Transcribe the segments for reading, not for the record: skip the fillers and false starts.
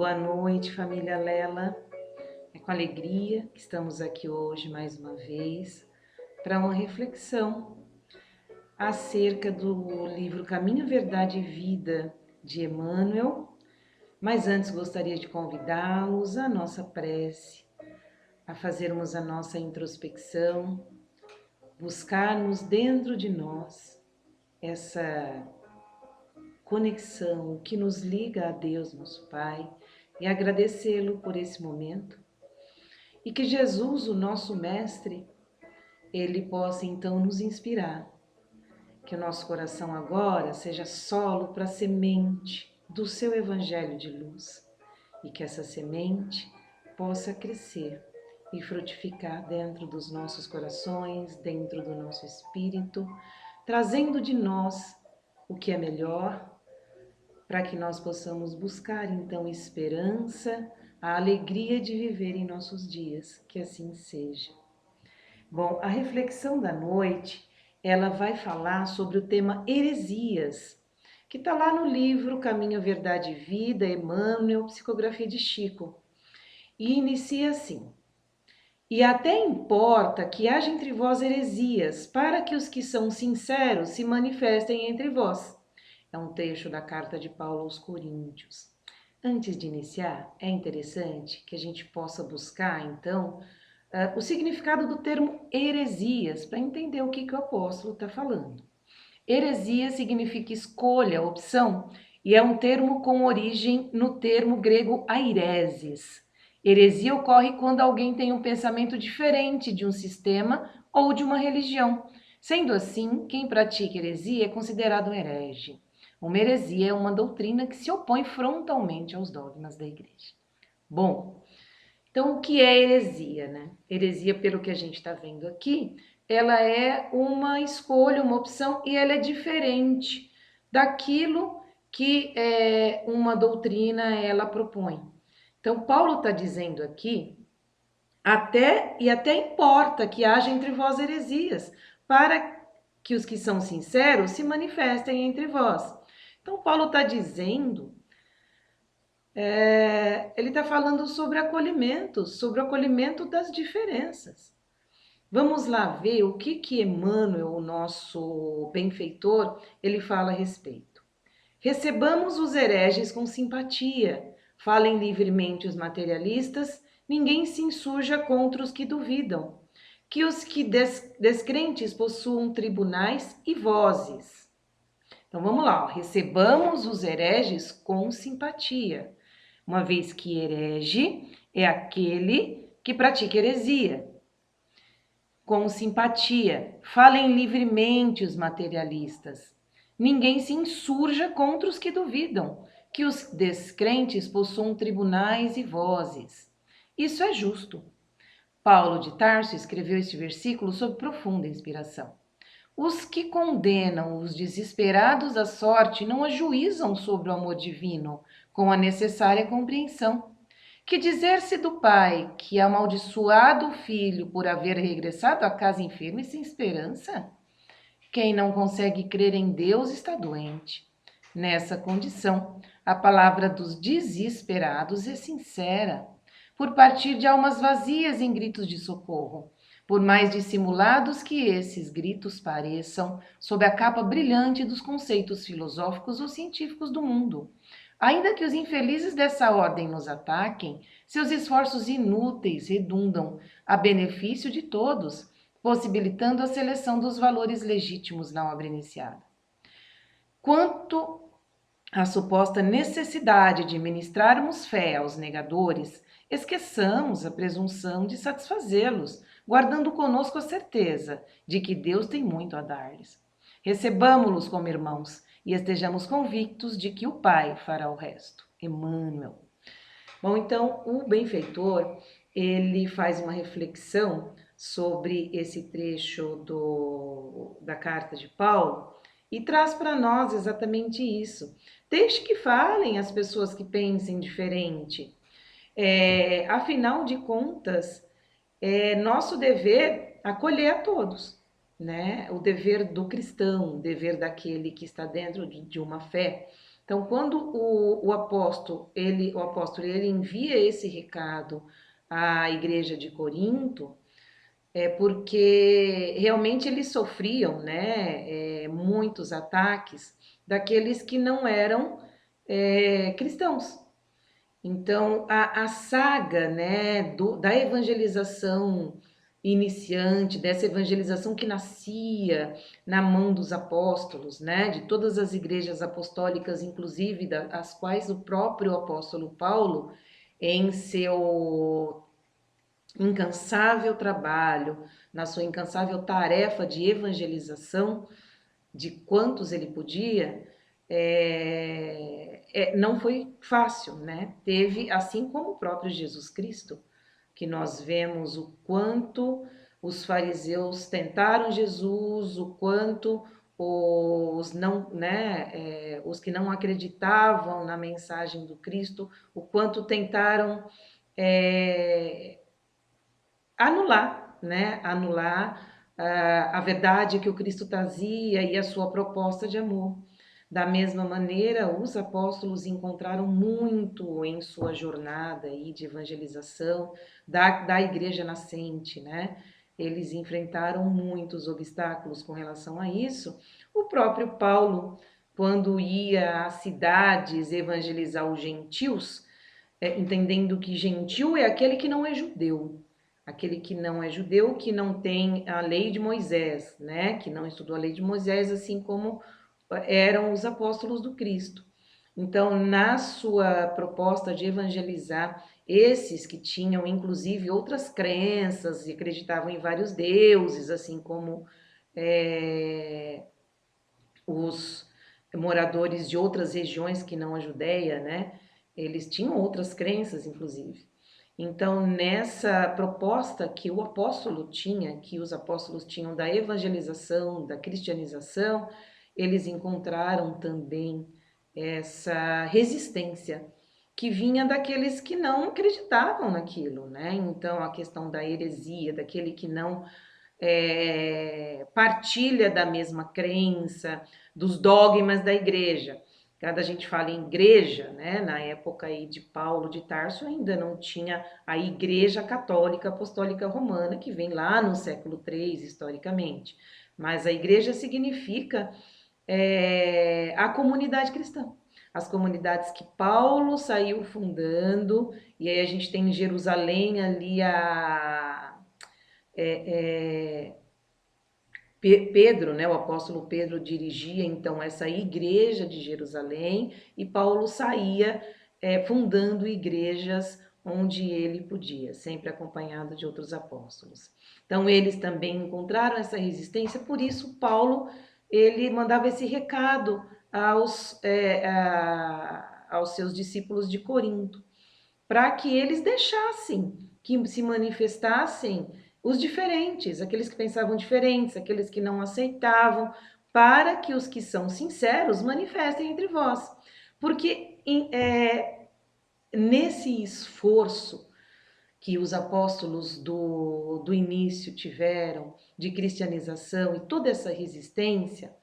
Boa noite, família Lela. É com alegria que estamos aqui hoje mais uma vez para uma reflexão acerca do livro Caminho, Verdade e Vida de Emmanuel. Mas antes gostaria de convidá-los à nossa prece, a fazermos a nossa introspecção, buscarmos dentro de nós essa conexão que nos liga a Deus, nosso Pai, e agradecê-lo por esse momento. E que Jesus, o nosso Mestre, ele possa então nos inspirar. Que o nosso coração agora seja solo para a semente do seu Evangelho de luz. E que essa semente possa crescer e frutificar dentro dos nossos corações, dentro do nosso espírito, trazendo de nós o que é melhor, para que nós possamos buscar então esperança, a alegria de viver em nossos dias, que assim seja. Bom, a reflexão da noite, ela vai falar sobre o tema heresias, que está lá no livro Caminho, Verdade e Vida, Emmanuel, Psicografia de Chico, e inicia assim: E até importa que haja entre vós heresias, para que os que são sinceros se manifestem entre vós. É um trecho da carta de Paulo aos Coríntios. Antes de iniciar, é interessante que a gente possa buscar, então, o significado do termo heresias, para entender o que o apóstolo está falando. Heresia significa escolha, opção, e é um termo com origem no termo grego aireses. Heresia ocorre quando alguém tem um pensamento diferente de um sistema ou de uma religião. Sendo assim, quem pratica heresia é considerado um herege. Uma heresia é uma doutrina que se opõe frontalmente aos dogmas da igreja. Bom, então o que é heresia, né? Heresia, pelo que a gente está vendo aqui, ela é uma escolha, uma opção, e ela é diferente daquilo que uma doutrina ela propõe. Então, Paulo está dizendo aqui, até importa que haja entre vós heresias, para que os que são sinceros se manifestem entre vós. Então, Paulo está dizendo, ele está falando sobre o acolhimento das diferenças. Vamos lá ver o que Emmanuel, o nosso benfeitor, ele fala a respeito. Recebamos os hereges com simpatia, falem livremente os materialistas, ninguém se insurja contra os que duvidam, que os que descrentes possuam tribunais e vozes. Então vamos lá, ó. Recebamos os hereges com simpatia, uma vez que herege é aquele que pratica heresia. Com simpatia, falem livremente os materialistas. Ninguém se insurja contra os que duvidam, que os descrentes possuam tribunais e vozes. Isso é justo. Paulo de Tarso escreveu este versículo sob profunda inspiração. Os que condenam os desesperados à sorte não ajuizam sobre o amor divino com a necessária compreensão. Que dizer-se do pai que amaldiçoado o filho por haver regressado à casa enfermo e sem esperança? Quem não consegue crer em Deus está doente. Nessa condição, a palavra dos desesperados é sincera, por partir de almas vazias em gritos de socorro. Por mais dissimulados que esses gritos pareçam, sob a capa brilhante dos conceitos filosóficos ou científicos do mundo. Ainda que os infelizes dessa ordem nos ataquem, seus esforços inúteis redundam a benefício de todos, possibilitando a seleção dos valores legítimos na obra iniciada. Quanto à suposta necessidade de ministrarmos fé aos negadores, esqueçamos a presunção de satisfazê-los, guardando conosco a certeza de que Deus tem muito a dar-lhes. Recebamo-los como irmãos e estejamos convictos de que o Pai fará o resto. Emmanuel. Bom, então, o benfeitor, ele faz uma reflexão sobre esse trecho da carta de Paulo e traz para nós exatamente isso. Deixe que falem as pessoas que pensem diferente. Afinal de contas, é nosso dever acolher a todos, né? O dever do cristão, o dever daquele que está dentro de uma fé Então, quando o apóstolo ele envia esse recado à igreja de Corinto, é porque realmente eles sofriam, né, muitos ataques daqueles que não eram cristãos. Então, a saga, né, da evangelização iniciante, dessa evangelização que nascia na mão dos apóstolos, né, de todas as igrejas apostólicas, inclusive as quais o próprio apóstolo Paulo, em seu incansável trabalho, na sua incansável tarefa de evangelização, de quantos ele podia, não foi fácil, né? Teve, assim como o próprio Jesus Cristo, que nós vemos o quanto os fariseus tentaram Jesus, o quanto os não, né, os que não acreditavam na mensagem do Cristo, o quanto tentaram anular, né, anular a verdade que o Cristo trazia e a sua proposta de amor. Da mesma maneira, os apóstolos encontraram muito em sua jornada aí de evangelização da igreja nascente, né? Eles enfrentaram muitos obstáculos com relação a isso. O próprio Paulo, quando ia às cidades evangelizar os gentios, entendendo que gentil é aquele que não é judeu, aquele que não é judeu, que não tem a lei de Moisés, né? Que não estudou a lei de Moisés, assim como eram os apóstolos do Cristo. Então, na sua proposta de evangelizar esses que tinham, inclusive, outras crenças e acreditavam em vários deuses, assim como os moradores de outras regiões que não a Judéia, né? Eles tinham outras crenças, inclusive. Então, nessa proposta que o apóstolo tinha, que os apóstolos tinham da evangelização, da cristianização, eles encontraram também essa resistência que vinha daqueles que não acreditavam naquilo, né? Então, a questão da heresia, daquele que não partilha da mesma crença, dos dogmas da igreja. Quando a gente fala em igreja, né, na época aí de Paulo de Tarso, ainda não tinha a Igreja Católica Apostólica Romana, que vem lá no século III, historicamente. Mas a igreja significa a comunidade cristã. As comunidades que Paulo saiu fundando, e aí a gente tem em Jerusalém ali Pedro, né, o apóstolo Pedro dirigia então essa igreja de Jerusalém e Paulo saía fundando igrejas onde ele podia, sempre acompanhado de outros apóstolos. Então eles também encontraram essa resistência, por isso Paulo ele mandava esse recado aos seus discípulos de Corinto, para que eles deixassem que se manifestassem os diferentes, aqueles que pensavam diferentes, aqueles que não aceitavam, para que os que são sinceros manifestem entre vós. Porque nesse esforço que os apóstolos do início tiveram de cristianização e toda essa resistência,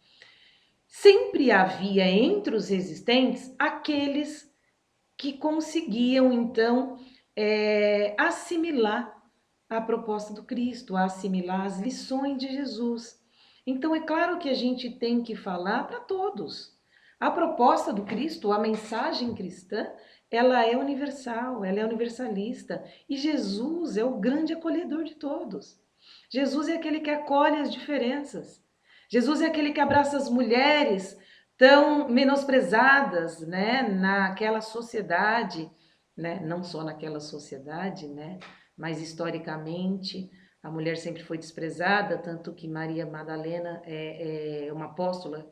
sempre havia entre os resistentes aqueles que conseguiam, então, assimilar a proposta do Cristo, assimilar as lições de Jesus. Então, é claro que a gente tem que falar para todos. A proposta do Cristo, a mensagem cristã, ela é universal, ela é universalista. E Jesus é o grande acolhedor de todos. Jesus é aquele que acolhe as diferenças. Jesus é aquele que abraça as mulheres tão menosprezadas, né, naquela sociedade, né, não só naquela sociedade, né, mas historicamente a mulher sempre foi desprezada, tanto que Maria Madalena é uma apóstola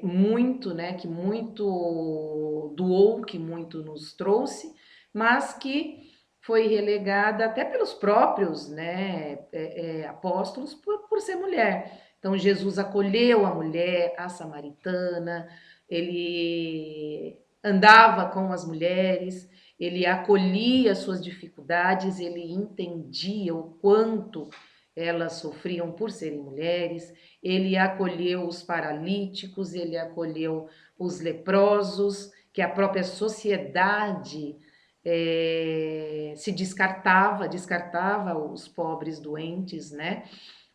muito, né, que muito doou, que muito nos trouxe, mas que foi relegada até pelos próprios, né, apóstolos por ser mulher. Então Jesus acolheu a mulher, a samaritana, ele andava com as mulheres, ele acolhia as suas dificuldades, ele entendia o quanto elas sofriam por serem mulheres, ele acolheu os paralíticos, ele acolheu os leprosos, que a própria sociedade se descartava os pobres doentes, né?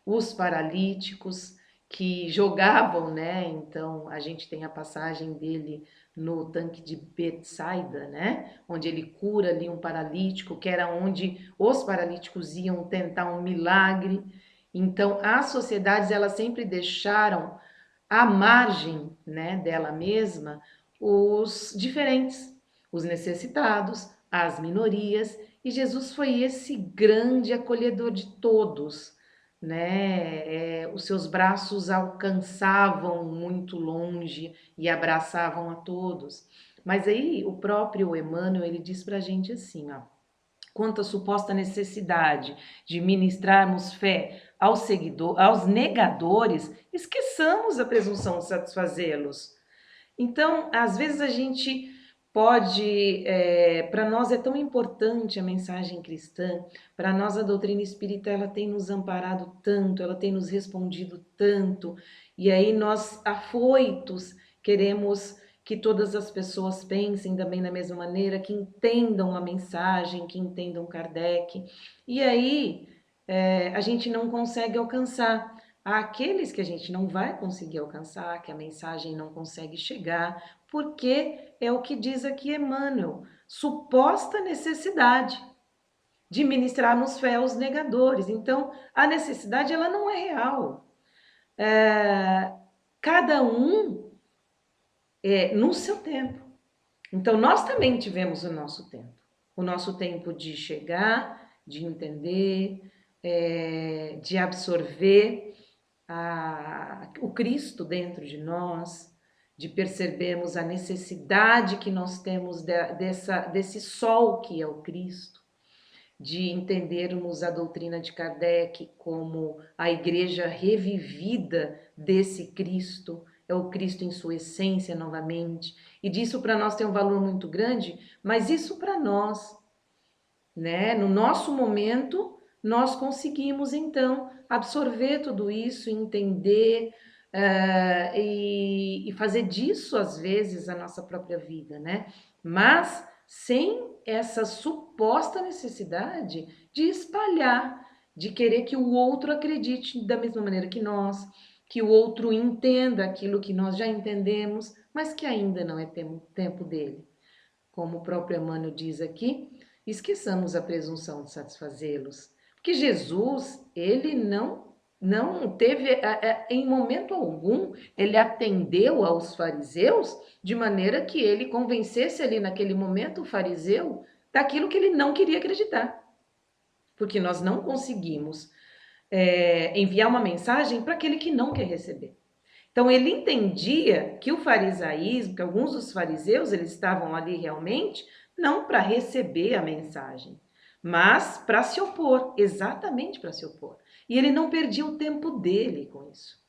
Os paralíticos que jogavam, né? Então a gente tem a passagem dele no tanque de Betsaida, né? Onde ele cura ali um paralítico, que era onde os paralíticos iam tentar um milagre. Então as sociedades elas sempre deixaram à margem, né, dela mesma os diferentes, os necessitados, as minorias, e Jesus foi esse grande acolhedor de todos, né? Os seus braços alcançavam muito longe e abraçavam a todos. Mas aí o próprio Emmanuel ele diz para a gente assim, ó, quanto à suposta necessidade de ministrarmos fé aos negadores, esqueçamos a presunção de satisfazê-los. Então, às vezes a gente pode, para nós é tão importante a mensagem cristã, para nós a doutrina espírita ela tem nos amparado tanto, ela tem nos respondido tanto, e aí nós afoitos queremos que todas as pessoas pensem também da mesma maneira, que entendam a mensagem, que entendam Kardec, e aí a gente não consegue alcançar. Há aqueles que a gente não vai conseguir alcançar, que a mensagem não consegue chegar, porque é o que diz aqui Emmanuel, suposta necessidade de ministrarmos fé aos negadores. Então, a necessidade ela não é real. Cada um no seu tempo. Então, nós também tivemos o nosso tempo de chegar, de entender, de absorver o Cristo dentro de nós, de percebermos a necessidade que nós temos desse sol que é o Cristo, de entendermos a doutrina de Kardec como a igreja revivida desse Cristo, é o Cristo em sua essência novamente, e disso para nós tem um valor muito grande, mas isso para nós, né? No nosso momento, nós conseguimos então absorver tudo isso, entender e fazer disso às vezes a nossa própria vida, né? Mas sem essa suposta necessidade de espalhar, de querer que o outro acredite da mesma maneira que nós, que o outro entenda aquilo que nós já entendemos, mas que ainda não é tempo dele. Como o próprio Emmanuel diz aqui, esqueçamos a presunção de satisfazê-los. Porque Jesus, ele não teve, em momento algum, ele atendeu aos fariseus de maneira que ele convencesse ali naquele momento o fariseu daquilo que ele não queria acreditar. Porque nós não conseguimos enviar uma mensagem para aquele que não quer receber. Então ele entendia que o farisaísmo, que alguns dos fariseus, eles estavam ali realmente não para receber a mensagem, mas para se opor, exatamente para se opor. E ele não perdia o tempo dele com isso.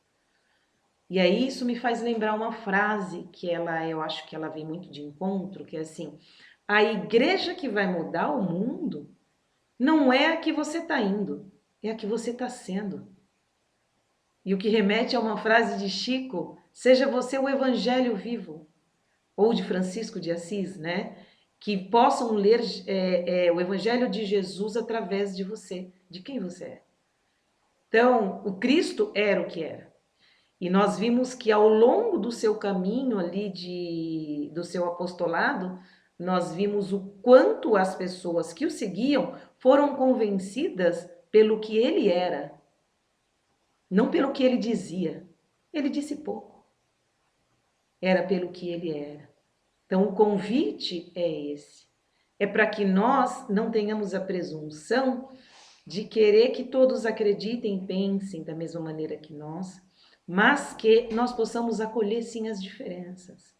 E aí isso me faz lembrar uma frase que eu acho que ela vem muito de encontro, que é assim: a igreja que vai mudar o mundo não é a que você está indo, é a que você está sendo. E o que remete a uma frase de Chico, seja você o evangelho vivo, ou de Francisco de Assis, né? Que possam ler o evangelho de Jesus através de você, de quem você é. Então, o Cristo era o que era. E nós vimos que ao longo do seu caminho ali, do seu apostolado, nós vimos o quanto as pessoas que o seguiam foram convencidas pelo que ele era, não pelo que ele dizia. Ele disse pouco. Era pelo que ele era. Então, o convite é esse. É para que nós não tenhamos a presunção de querer que todos acreditem e pensem da mesma maneira que nós, mas que nós possamos acolher sim as diferenças.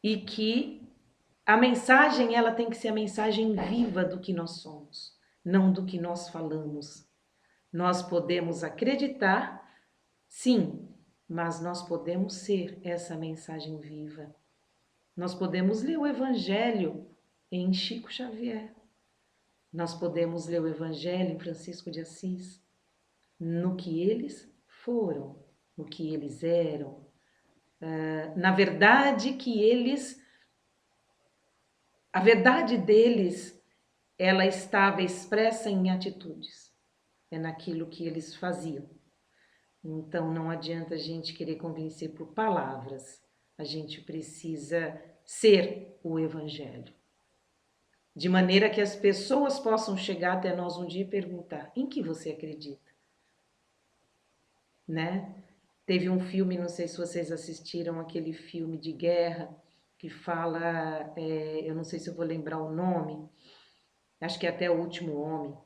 E que a mensagem, ela tem que ser a mensagem viva do que nós somos, não do que nós falamos. Nós podemos acreditar, sim, mas nós podemos ser essa mensagem viva. Nós podemos ler o Evangelho em Chico Xavier. Nós podemos ler o Evangelho em Francisco de Assis. no que eles foram, no que eles eram, na verdade a verdade deles, ela estava expressa em atitudes, é naquilo que eles faziam. Então não adianta a gente querer convencer por palavras, a gente precisa ser o Evangelho. De maneira que as pessoas possam chegar até nós um dia e perguntar: em que você acredita? Né? Teve um filme, não sei se vocês assistiram, aquele filme de guerra, que fala, eu não sei se eu vou lembrar o nome, acho que é até O Último Homem.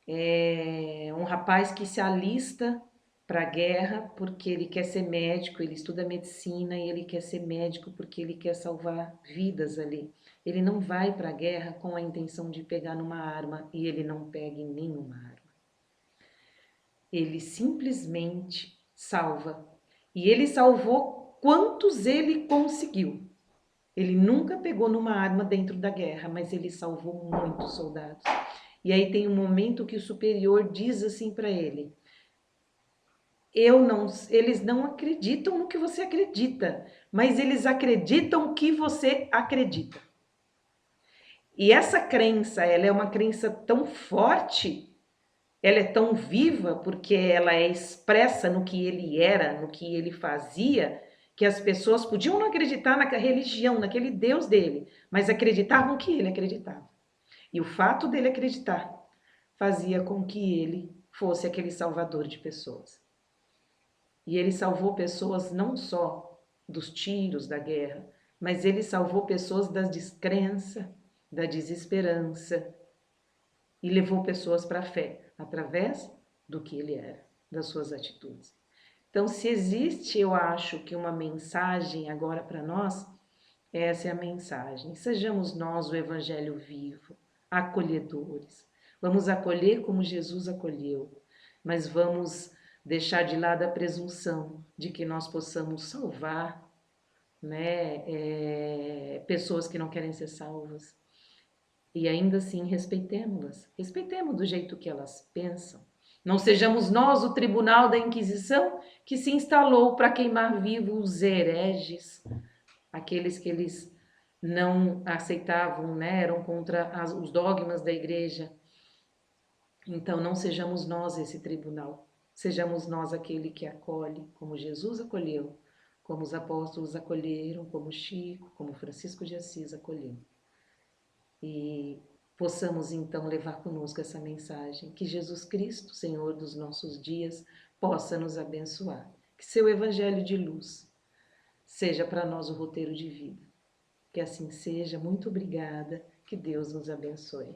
É um rapaz que se alista para a guerra porque ele quer ser médico, ele estuda medicina e ele quer ser médico porque ele quer salvar vidas ali. Ele não vai para a guerra com a intenção de pegar numa arma e ele não pega em nenhuma arma. Ele simplesmente salva. E ele salvou quantos ele conseguiu. Ele nunca pegou numa arma dentro da guerra, mas ele salvou muitos soldados. E aí tem um momento que o superior diz assim para ele: eles não acreditam no que você acredita, mas eles acreditam que você acredita. E essa crença, ela é uma crença tão forte, ela é tão viva, porque ela é expressa no que ele era, no que ele fazia, que as pessoas podiam não acreditar na religião, naquele Deus dele, mas acreditavam que ele acreditava. E o fato dele acreditar fazia com que ele fosse aquele salvador de pessoas. E ele salvou pessoas não só dos tiros da guerra, mas ele salvou pessoas da descrença, da desesperança, e levou pessoas para a fé, através do que ele era, das suas atitudes. Então, se existe, eu acho que uma mensagem agora para nós, essa é a mensagem. Sejamos nós o evangelho vivo, acolhedores. Vamos acolher como Jesus acolheu, mas vamos deixar de lado a presunção de que nós possamos salvar, né, pessoas que não querem ser salvas. E ainda assim respeitemos-las, respeitemos do jeito que elas pensam. Não sejamos nós o tribunal da Inquisição que se instalou para queimar vivos os hereges, aqueles que eles não aceitavam, né, eram contra os dogmas da igreja. Então não sejamos nós esse tribunal, sejamos nós aquele que acolhe, como Jesus acolheu, como os apóstolos acolheram, como Chico, como Francisco de Assis acolheu. E possamos então levar conosco essa mensagem, que Jesus Cristo, Senhor dos nossos dias, possa nos abençoar. Que seu evangelho de luz seja para nós o roteiro de vida. Que assim seja. Muito obrigada. Que Deus nos abençoe.